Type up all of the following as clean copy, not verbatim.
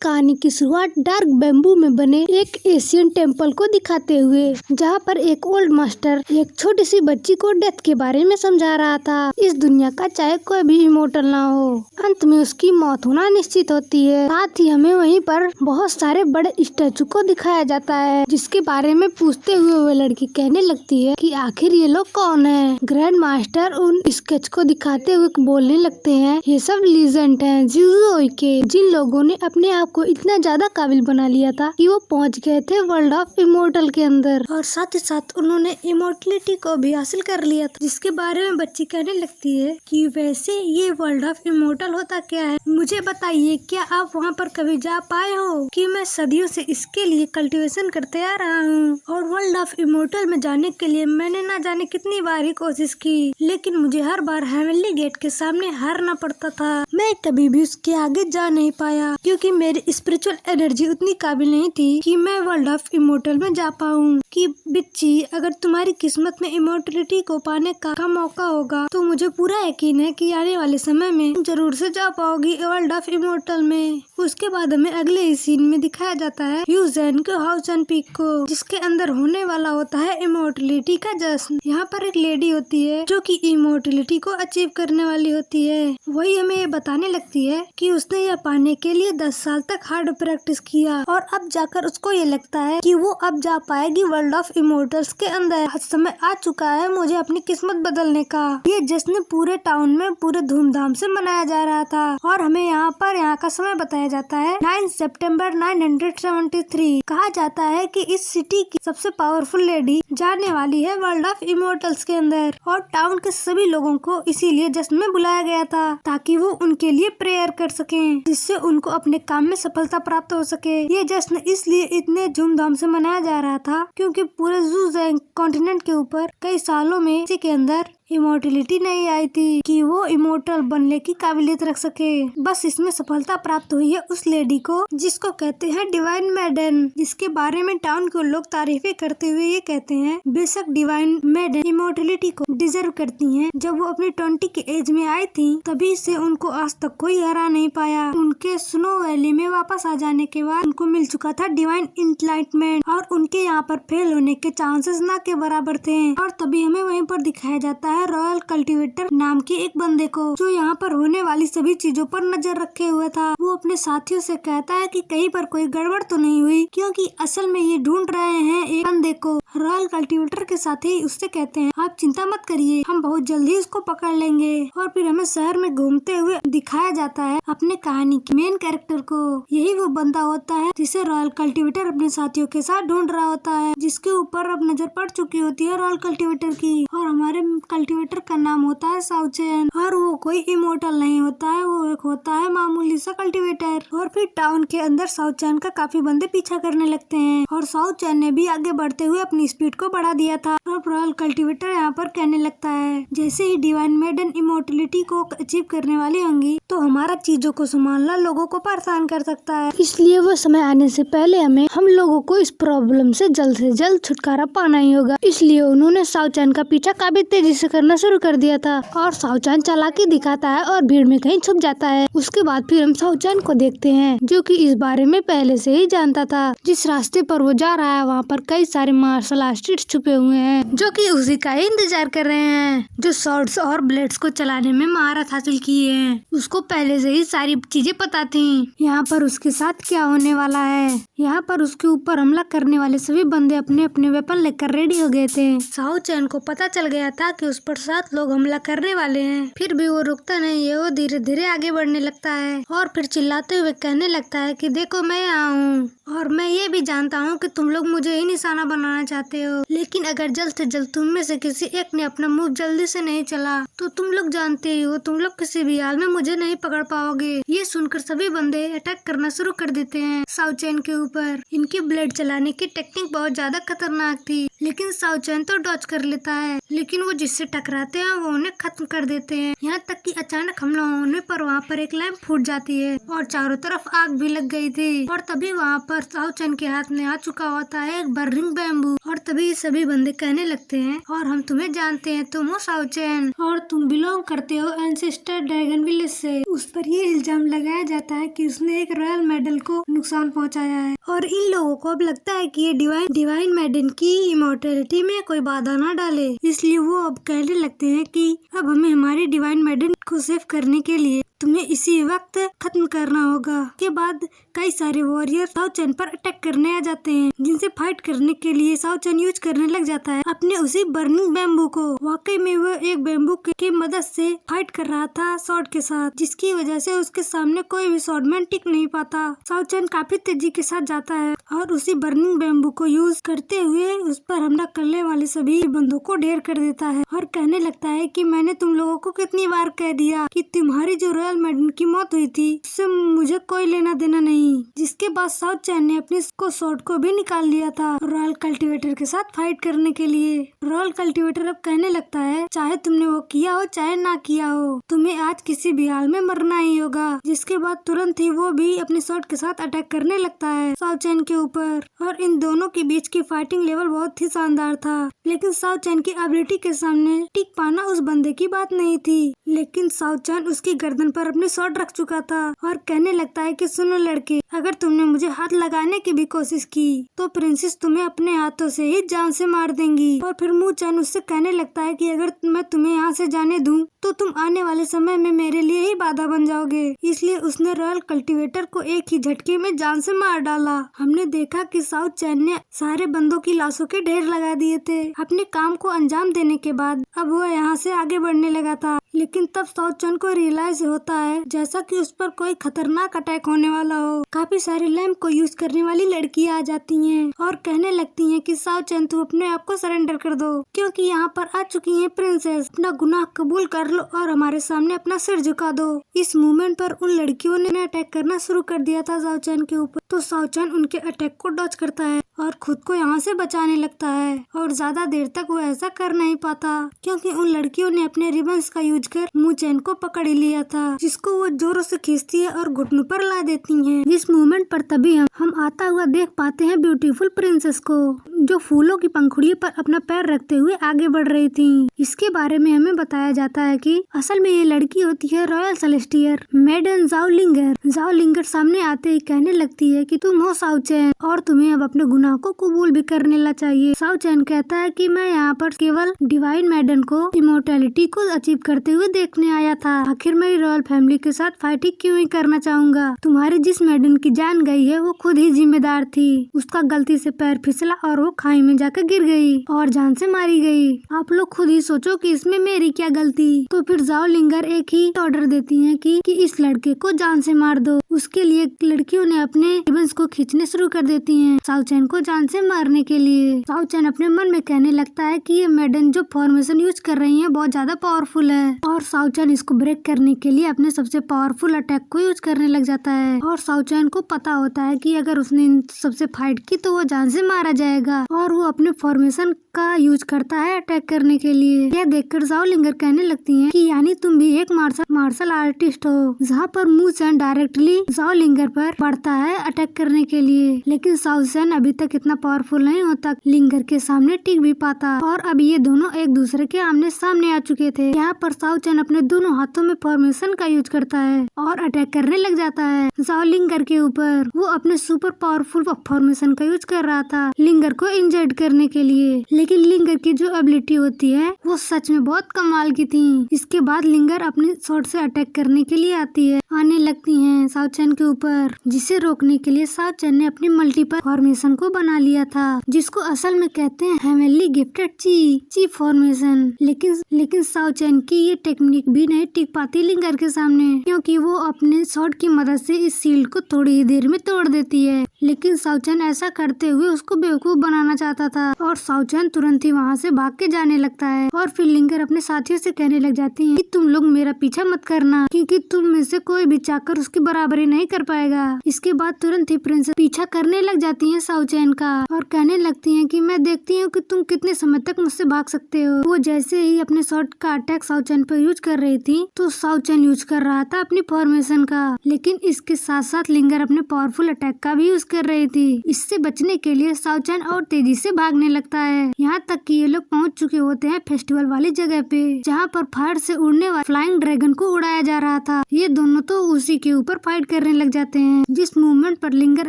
कहानी की शुरुआत डार्क बैम्बू में बने एक एशियन टेम्पल को दिखाते हुए, जहाँ पर एक ओल्ड मास्टर एक छोटी सी बच्ची को डेथ के बारे में समझा रहा था। इस दुनिया का चाहे कोई भी इमोर्टल ना हो, अंत में उसकी मौत होना निश्चित होती है। साथ ही हमें वहीं पर बहुत सारे बड़े स्टैचू को दिखाया जाता है, जिसके बारे में पूछते हुए वह लड़की कहने लगती है कि आखिर ये लोग कौन है। ग्रैंड मास्टर उन स्केच को दिखाते हुए बोलने लगते हैं, ये सब लीजेंड हैं जिज़ुओई के, जिन लोगों ने अपने आप को इतना ज्यादा काबिल बना लिया था कि वो पहुंच गए थे वर्ल्ड ऑफ इमोर्टल के अंदर, और साथ ही साथ उन्होंने इमोर्टलिटी को भी हासिल कर लिया था। जिसके बारे में बच्ची कहने लगती है कि वैसे ये वर्ल्ड ऑफ इमोर्टल होता क्या है, मुझे बताइए, क्या आप वहाँ पर कभी जा पाए हो? कि मैं सदियों से इसके लिए कल्टीवेशन करते आ रहा हूँ, और वर्ल्ड ऑफ इमोर्टल में जाने के लिए मैंने ना जाने कितनी बार ही कोशिश की, लेकिन मुझे हर बार हेवनली गेट के सामने हारना पड़ता था। मैं कभी भी उसके आगे जा नहीं पाया, क्योंकि मेरी स्पिरिचुअल एनर्जी उतनी काबिल नहीं थी कि मैं वर्ल्ड ऑफ इमोर्टल में जा पाऊँ। कि बिच्ची, अगर तुम्हारी किस्मत में इमोर्टलिटी को पाने का मौका होगा तो मुझे पूरा यकीन है कि आने वाले समय में जरूर से जा पाओगी वर्ल्ड ऑफ इमोर्टल में। उसके बाद हमें अगले ही सीन में दिखाया जाता है ह्यूजेन के हाउसन पीक को, जिसके अंदर होने वाला होता है इमोर्टलिटी का जश्न। यहाँ पर एक लेडी होती है जो कि इमोर्टलिटी को अचीव करने वाली होती है। वही हमें ये बताने लगती है कि उसने यह पाने के लिए 10 साल तक हार्ड प्रैक्टिस किया, और अब जाकर उसको ये लगता है कि वो अब जा पाएगी वर्ल्ड ऑफ इमोर्टल्स के अंदर। आज समय आ चुका है मुझे अपनी किस्मत बदलने का। ये जश्न पूरे टाउन में पूरे धूमधाम से मनाया जा रहा था, और हमें यहाँ का समय बताया जाता है 9 सितंबर 973। कहा जाता है कि इस सिटी की सबसे पावरफुल लेडी जाने वाली है वर्ल्ड ऑफ इमोर्टल्स के अंदर, और टाउन के सभी लोगों को इसीलिए जश्न में बुलाया गया था ताकि वो उनके लिए प्रेयर कर सकें, जिससे उनको अपने काम में सफलता प्राप्त हो सके। ये जश्न इसलिए इतने धूमधाम से मनाया जा रहा था क्योंकि पूरे ज़ूज़ेंग कॉन्टिनेंट के ऊपर कई सालों में इसी के अंदर इमोर्टलिटी नहीं आई थी कि वो इमोर्टल बनने की काबिलियत रख सके। बस इसमें सफलता प्राप्त हुई है उस लेडी को जिसको कहते हैं डिवाइन मेडन, जिसके बारे में टाउन के लोग तारीफें करते हुए ये कहते हैं, बेशक डिवाइन मेडन इमोर्टलिटी को डिजर्व करती हैं। जब वो अपनी 20 की एज में आई थी तभी से उनको आज तक कोई हरा नहीं पाया। उनके स्नो वैली में वापस आ जाने के बाद उनको मिल चुका था डिवाइन इनलाइटमेंट, और उनके यहाँ पर फेल होने के चांसेस ना के बराबर थे। और तभी हमें वहीं पर दिखाया जाता है रॉयल कल्टीवेटर नाम के एक बंदे को, जो यहाँ पर होने वाली सभी चीजों पर नजर रखे हुए था। वो अपने साथियों से कहता है कि कहीं पर कोई गड़बड़ तो नहीं हुई, क्योंकि असल में ये ढूंढ रहे हैं एक बंदे को। रॉयल कल्टीवेटर के साथ ही उससे कहते हैं, आप चिंता मत करिए, हम बहुत जल्दी उसको पकड़ लेंगे। और फिर हमें शहर में घूमते हुए दिखाया जाता है अपने कहानी के मेन कैरेक्टर को। यही वो बंदा होता है जिसे रॉयल कल्टीवेटर अपने साथियों के साथ ढूंढ रहा होता है, जिसके ऊपर अब नजर पड़ चुकी होती है रॉयल कल्टीवेटर की। और हमारे कल्टीवेटर का नाम होता है साउचैन, और वो कोई इमोर्टल नहीं होता है, वो एक होता है मामूली सा कल्टीवेटर। और फिर टाउन के अंदर साउचैन का काफी बंदे पीछा करने लगते हैं, और साउचैन ने भी आगे बढ़ते हुए अपनी स्पीड को बढ़ा दिया था। और रॉयल कल्टीवेटर यहाँ पर कहने लगता है, जैसे ही डिवाइन मेडन इमोर्टलिटी को अचीव करने वाली होंगी तो हमारा चीजों को संभालना लोगों को परेशान कर सकता है, इसलिए वो समय आने से पहले हम लोगों को इस प्रॉब्लम से जल्द छुटकारा पाना ही होगा। इसलिए उन्होंने साउचैन का पीछा काफी तेजी से करना शुरू कर दिया था, और साउचैन चालाकी दिखाता है और भीड़ में कहीं छुप जाता है। उसके बाद फिर हम साउचैन को देखते हैं, जो कि इस बारे में पहले से ही जानता था। जिस रास्ते पर वो जा रहा है वहाँ पर कई सारे मार्शल आर्टिस्ट छुपे हुए हैं, जो कि उसी का ही इंतजार कर रहे हैं, जो स्वॉर्ड्स और ब्लेड्स को चलाने में महारत हासिल किए हैं। उसको पहले से ही सारी चीजें पता थी यहाँ पर उसके साथ क्या होने वाला है। यहाँ पर उसके ऊपर हमला करने वाले सभी बंदे अपने अपने वेपन लेकर रेडी हो गए थे। साउचैन को पता चल गया था कि उस पर 7 लोग हमला करने वाले हैं, फिर भी वो रुकता नहीं है, वो धीरे धीरे आगे बढ़ने लगता है, और फिर चिल्लाते हुए कहने लगता है कि देखो मैं यहाँ हूँ, और मैं ये भी जानता हूँ कि तुम लोग मुझे ही निशाना बनाना चाहते हो, लेकिन अगर जल्द से जल्द तुम में से किसी एक ने अपना मूव जल्दी से नहीं चला तो तुम लोग जानते ही हो, तुम लोग किसी भी हाल में मुझे नहीं पकड़ पाओगे। ये सुनकर सभी बंदे अटैक करना शुरू कर देते हैं साउचैन के ऊपर। इनकी ब्लेड चलाने की टेक्निक बहुत ज्यादा खतरनाक थी, लेकिन साओ चैन तो डॉज कर लेता है, लेकिन वो जिससे टकराते हैं वो उन्हें खत्म कर देते हैं। यहाँ तक कि अचानक हमला होने पर वहाँ पर एक लैंप फूट जाती है और चारों तरफ आग भी लग गई थी। और तभी वहाँ पर साओ चैन के हाथ में आ चुका होता है एक बर्निंग बैम्बू। और तभी सभी बंदे कहने लगते हैं, और हम तुम्हें जानते हैं, तुम हो साओ चैन और तुम बिलोंग करते हो एंसेस्टर ड्रैगन विलेज से। उस पर ये इल्जाम लगाया जाता है कि उसने एक रॉयल मेडल को नुकसान पहुँचाया है और इन लोगों को अब लगता है कि ये डिवाइन मेडन की इमोर्टैलिटी में कोई बाधा ना डाले, इसलिए वो अब कहने लगते हैं कि अब हमें हमारी डिवाइन मेडन को सेव करने के लिए तुम्हें इसी वक्त खत्म करना होगा। के बाद कई सारे वॉरियर साओ चैन पर अटैक करने आ जाते हैं, जिनसे फाइट करने के लिए साओ चैन यूज करने लग जाता है अपने उसी बर्निंग बैम्बू को। वाकई में वो एक बैम्बू के मदद से फाइट कर रहा था स्वॉर्ड के साथ, जिसकी वजह से उसके सामने कोई भी स्वॉर्डमैन टिक नहीं पाता। साओ चैन काफी तेजी के साथ जाता है और उसी बर्निंग बैम्बू को यूज करते हुए उस पर हमला करने वाले सभी बंदों को ढेर कर देता है और कहने लगता है कि मैंने तुम लोगों को कितनी बार कह दिया कि तुम्हारी जो रॉयल मेडन की मौत हुई थी उससे मुझे कोई लेना देना नहीं। जिसके बाद साओ चैन ने अपने स्वॉर्ड को भी निकाल लिया था रॉयल कल्टीवेटर के साथ फाइट करने के लिए। रॉयल कल्टीवेटर अब कहने लगता है, चाहे तुमने वो किया हो चाहे ना किया हो, तुम्हें आज किसी भी हाल में मरना ही होगा। जिसके बाद तुरंत ही वो भी अपने स्वॉर्ड के साथ अटैक करने लगता है साओ चैन के ऊपर और इन दोनों के बीच की फाइटिंग लेवल बहुत ही शानदार था। लेकिन साओ चैन की एबिलिटी के सामने टिक पाना उस बंदे की बात नहीं थी। लेकिन साओ चैन उसकी गर्दन पर अपने स्वॉर्ड रख चुका था और कहने लगता है कि सुनो लड़के, अगर तुमने मुझे हाथ लगाने की भी कोशिश की तो प्रिंसेस तुम्हें अपने हाथों से ही जान से मार देंगी। और फिर मू चैन उससे कहने लगता है कि अगर मैं तुम्हें यहाँ से जाने दूं तो तुम आने वाले समय में मेरे लिए ही बाधा बन जाओगे। इसलिए उसने रॉयल कल्टीवेटर को एक ही झटके में जान से मार डाला। हमने देखा कि साओ चैन ने सारे बंदों की लाशों के ढेर लगा दिए थे। अपने काम को अंजाम देने के बाद अब वो यहाँ से आगे बढ़ने लगा था। लेकिन तब साओ चैन को रियलाइज होता है जैसा कि उस पर कोई खतरनाक अटैक होने वाला हो। काफी सारी लैंप को यूज करने वाली लड़कियां आ जाती हैं और कहने लगती हैं कि साओ चैन तू अपने आप को सरेंडर कर दो, क्योंकि यहाँ पर आ चुकी हैं प्रिंसेस। अपना गुनाह कबूल कर लो और हमारे सामने अपना सिर झुका दो। इस मूवमेंट पर उन लड़कियों ने अटैक करना शुरू कर दिया था साओ चैन के ऊपर। तो साओ चैन उनके अटैक को डॉज करता है और खुद को यहाँ से बचाने लगता है और ज्यादा देर तक वो ऐसा कर नहीं पाता, क्योंकि उन लड़कियों ने अपने रिबन्स का यूज कर मू चैन को पकड़ लिया था, जिसको वो जोरों से खींचती है और घुटनों पर ला देती हैं। इस मूवमेंट पर तभी हम आता हुआ देख पाते हैं ब्यूटीफुल प्रिंसेस को, जो फूलों की पंखुड़ी पर अपना पैर रखते हुए आगे बढ़ रही थी। इसके बारे में हमें बताया जाता है कि असल में ये लड़की होती है royal celestial maiden Zhao Linger. Zhao Linger सामने आते ही कहने लगती है कि तुम हो साओ चैन और तुम्हें अब अपने गुनाह को कबूल भी कर लेना चाहिए। साओ चैन कहता है कि मैं यहाँ पर केवल डिवाइन मेडन को इमोर्टैलिटी को अचीव करते हुए देखने आया था। आखिर मेरी रॉयल फैमिली के साथ फाइटिंग क्यों ही करना चाहूँगा। तुम्हारी जिस मेडन की जान गई है वो खुद ही जिम्मेदार थी। उसका गलती से पैर फिसला और वो खाई में जाकर गिर गई और जान से मारी गई। आप लोग खुद ही सोचो कि इसमें मेरी क्या गलती। तो फिर ज़ाओ लिंगर एक ही ऑर्डर देती हैं कि इस लड़के को जान से मार दो। उसके लिए लड़कियों ने अपने रिबन्स को खींचने शुरू कर देती हैं साओ चैन को जान से मारने के लिए। साओ चैन अपने मन में कहने लगता है कि ये मेडन जो फॉर्मेशन यूज कर रही है बहुत ज्यादा पावरफुल है और साओ चैन इसको ब्रेक करने के लिए अपने सबसे पावरफुल अटैक को यूज करने लग जाता है। और साओ चैन को पता होता है कि अगर उसने इन सबसे फाइट की तो वो जान से मारा जाएगा और वो अपने फॉर्मेशन का यूज करता है अटैक करने के लिए। यह देखकर ज़ाओ लिंगर कहने लगती हैं कि यानी तुम भी एक मार्शल आर्टिस्ट हो। जहाँ पर मू चैन डायरेक्टली ज़ाओ लिंगर पर बढ़ता है अटैक करने के लिए, लेकिन साओ चैन अभी तक इतना पावरफुल नहीं होता लिंगर के सामने टिक भी पाता। और अब ये दोनों एक दूसरे के आमने सामने आ चुके थे। यहाँ पर साओ चैन अपने दोनों हाथों में फॉर्मेशन का यूज करता है और अटैक करने लग जाता है ज़ाओ लिंगर के ऊपर। वो अपने सुपर पावरफुल फॉर्मेशन का यूज कर रहा था लिंगर को इंजर्ड करने के लिए, लेकिन लिंगर की जो एबिलिटी होती है वो सच में बहुत कमाल की थी। इसके बाद लिंगर अपने शॉट से अटैक करने के लिए आने लगती हैं साओ चैन के ऊपर, जिसे रोकने के लिए साओ चैन ने अपनी मल्टीपल फॉर्मेशन को बना लिया था, जिसको असल में कहते हैं हेवनली गिफ्टेड ची फॉर्मेशन। लेकिन साओ चैन की ये टेक्निक भी नहीं टिक पाती लिंगर के सामने, क्योंकि वो अपने शॉट की मदद से इस सील्ड को थोड़ी ही देर में तोड़ देती है। लेकिन साओ चैन ऐसा करते हुए उसको बेवकूफ बनाना चाहता था और साओ चैन तुरंत ही वहाँ से भाग के जाने लगता है। और फिर लिंगर अपने साथियों से कहने लग जाती है कि तुम लोग मेरा पीछा मत करना, क्योंकि तुम में से कोई भी चाहकर उसकी बराबरी बराबरी नहीं कर पाएगा। इसके बाद तुरंत ही प्रिंसेस पीछा करने लग जाती है साओ चैन का और कहने लगती है कि मैं देखती हूँ कि तुम कितने समय तक मुझसे भाग सकते हो। वो जैसे ही अपने शॉट का अटैक साओ चैन पर यूज कर रही थी तो साओ चैन यूज कर रहा था अपनी फॉर्मेशन का, लेकिन इसके साथ साथ लिंगर अपने पावरफुल अटैक का भी यूज कर रही थी। इससे बचने के लिए साओ चैन और तेजी से भागने लगता है, यहाँ तक कि ये लोग पहुँच चुके होते हैं फेस्टिवल वाली जगह पे, जहाँ पर फायर से उड़ने वाले फ्लाइंग ड्रैगन को उड़ाया जा रहा था। ये दोनों तो उसी के ऊपर फाइट करने लग जाते हैं, जिस मूवमेंट पर लिंगर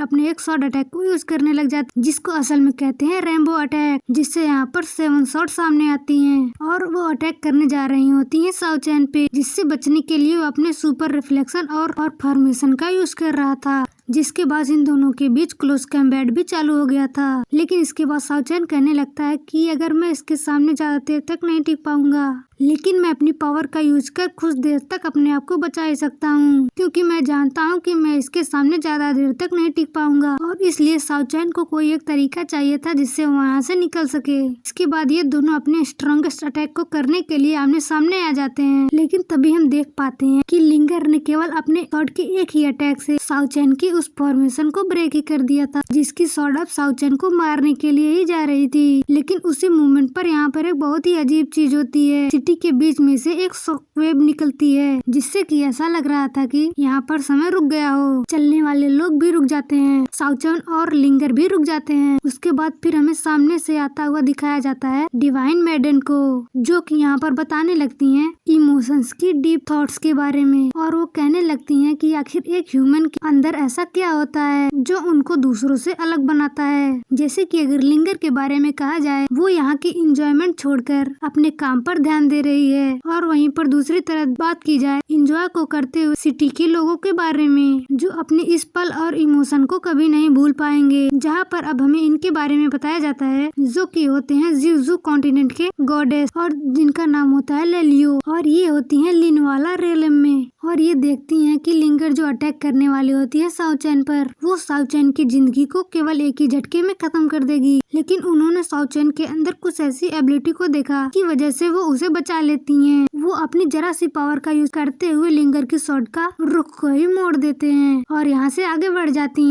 अपने एक शॉट अटैक को यूज करने लग जाते हैं, जिसको असल में कहते हैं रेनबो अटैक, जिससे यहाँ पर 7 शॉट सामने आती हैं और वो अटैक करने जा रही होती हैं साओ चैन पे, जिससे बचने के लिए वो अपने सुपर रिफ्लेक्शन और फॉर्मेशन का यूज कर रहा था। जिसके बाद इन दोनों के बीच क्लोज कॉम्बैट भी चालू हो गया था। लेकिन इसके बाद साओ चैन कहने लगता है कि अगर मैं इसके सामने ज्यादा देर तक नहीं टिक पाऊंगा, लेकिन मैं अपनी पावर का यूज कर कुछ देर तक अपने आप को बचा ही सकता हूँ, क्योंकि मैं जानता हूँ कि मैं इसके सामने ज्यादा देर तक नहीं टिक पाऊंगा और इसलिए साओ चैन को कोई एक तरीका चाहिए था जिससे वो वहाँ से निकल सके। इसके बाद ये दोनों अपने स्ट्रॉन्गेस्ट अटैक को करने के लिए आमने सामने आ जाते हैं, लेकिन तभी हम देख पाते हैं कि लिंगर ने केवल अपने शॉट के एक ही अटैक से साओ चैन की उस फॉर्मेशन को ब्रेक ही कर दिया था, जिसकी शॉट अब साओ चैन को मारने के लिए ही जा रही थी। लेकिन उसी मोमेंट पर यहाँ पर एक बहुत ही अजीब चीज होती है। सिटी के बीच में से एक शॉकवेव निकलती है, जिससे कि ऐसा लग रहा था कि यहाँ पर समय रुक गया हो। चलने वाले लोग भी रुक जाते हैं, साओ चैन और लिंगर भी रुक जाते हैं। उसके बाद फिर हमें सामने से आता हुआ दिखाया जाता है डिवाइन मेडन को, जो कि यहाँ पर बताने लगती हैं इमोशंस की डीप थॉट्स के बारे में, और वो कहने लगती हैं कि आखिर एक ह्यूमन के अंदर ऐसा क्या होता है जो उनको दूसरों से अलग बनाता है। जैसे कि अगर लिंगर के बारे में कहा जाए, वो यहाँ की इंजॉयमेंट छोड़कर अपने काम पर ध्यान दे रही है, और वहीं पर दूसरी तरफ बात की जाए इंजॉय को करते हुए सिटी के लोगों के बारे में, जो अपने इस पल और इमोशन को कभी नहीं भूल पाएंगे। जहाँ पर अब हमें इनके बारे में बताया जाता है, जो कि होते हैं जिजू कॉन्टिनेंट के गॉडेस, और जिनका नाम होता है लेलियो, और ये होती है लिनवाला रेलम में। और ये देखती हैं कि लिंगर जो अटैक करने वाली होती है साओ चैन पर, वो साओ चैन की जिंदगी को केवल एक ही झटके में खत्म कर देगी। लेकिन उन्होंने साओ चैन के अंदर कुछ ऐसी एबिलिटी को देखा की वजह से वो उसे बचा लेती हैं। वो अपनी जरा सी पावर का यूज करते हुए लिंगर की शॉट का रुख को ही मोड़ देते हैं और यहाँ से आगे बढ़ जाती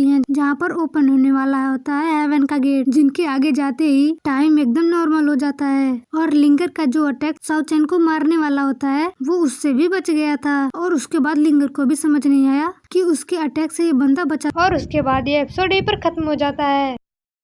हैं, जहाँ पर ओपन होने वाला होता है हेवन का गेट, जिनके आगे जाते ही टाइम एकदम नॉर्मल हो जाता है और लिंगर का जो अटैक साओ चैन को मारने वाला होता है वो उससे भी बच गया था। और उसके बाद लिंगर को भी समझ नहीं आया कि उसके अटैक से ये बंदा बचा, और उसके बाद ये एपिसोड यहीं पर खत्म हो जाता है।